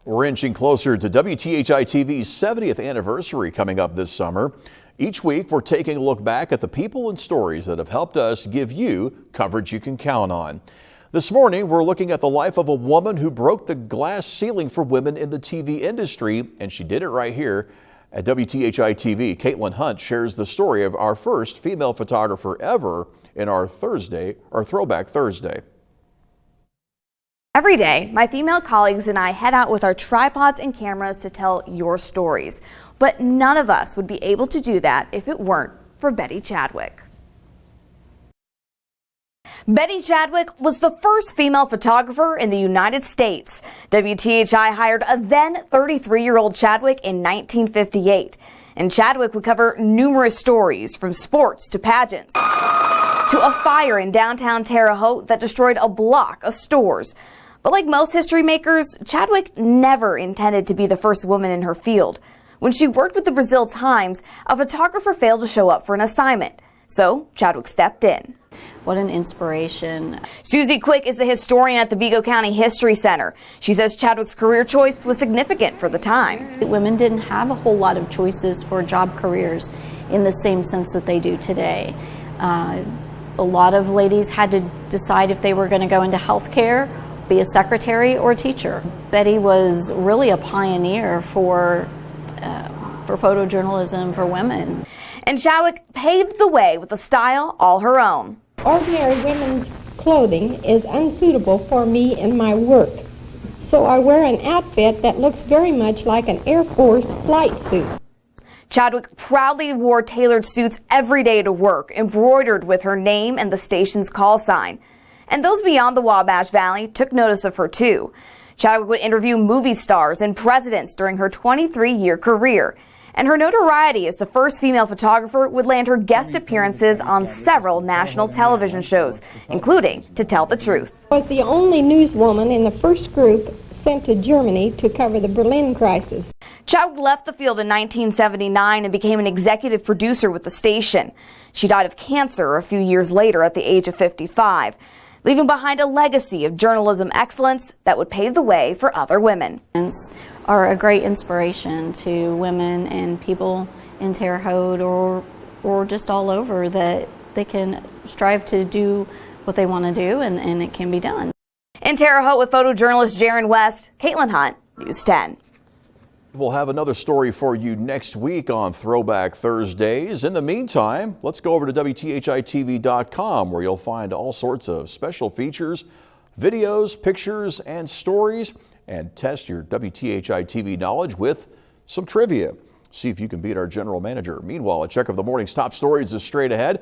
We're inching closer to WTHI-TV's 70th anniversary coming up this summer. Each week, we're taking a look back at the people and stories that have helped us give you coverage you can count on. This morning, we're looking at the life of a woman who broke the glass ceiling for women in the TV industry, and she did it right here at WTHI-TV. Caitlin Hunt shares the story of our first female photographer ever in our Throwback Thursday. Every day, my female colleagues and I head out with our tripods and cameras to tell your stories. But none of us would be able to do that if it weren't for Betty Chadwick. Betty Chadwick was the first female photographer in the United States. WTHI hired a then 33-year-old Chadwick in 1958. And Chadwick would cover numerous stories, from sports to pageants, to a fire in downtown Terre Haute that destroyed a block of stores. But like most history makers, Chadwick never intended to be the first woman in her field. When she worked with the Brazil Times, a photographer failed to show up for an assignment. So Chadwick stepped in. What an inspiration. Susie Quick is the historian at the Vigo County History Center. She says Chadwick's career choice was significant for the time. Women didn't have a whole lot of choices for job careers in the same sense that they do today. A lot of ladies had to decide if they were going to go into healthcare, be a secretary or a teacher. Betty was really a pioneer for photojournalism for women. And Chadwick paved the way with a style all her own. Ordinary women's clothing is unsuitable for me in my work, so I wear an outfit that looks very much like an Air Force flight suit. Chadwick proudly wore tailored suits every day to work, embroidered with her name and the station's call sign. And those beyond the Wabash Valley took notice of her too. Chadwick would interview movie stars and presidents during her 23-year career. And her notoriety as the first female photographer would land her guest appearances on several national television shows, including To Tell the Truth. I was the only newswoman in the first group sent to Germany to cover the Berlin crisis. Chadwick left the field in 1979 and became an executive producer with the station. She died of cancer a few years later at the age of 55, leaving behind a legacy of journalism excellence that would pave the way for other women. Are a great inspiration to women and people in Terre Haute or just all over, that they can strive to do what they want to do and it can be done. In Terre Haute with photojournalist Jaron West, Caitlin Hunt, News 10. We'll have another story for you next week on Throwback Thursdays. In the meantime, let's go over to WTHI-TV.com, where you'll find all sorts of special features, videos, pictures, and stories, and test your WTHI-TV knowledge with some trivia. See if you can beat our general manager. Meanwhile, a check of the morning's top stories is straight ahead.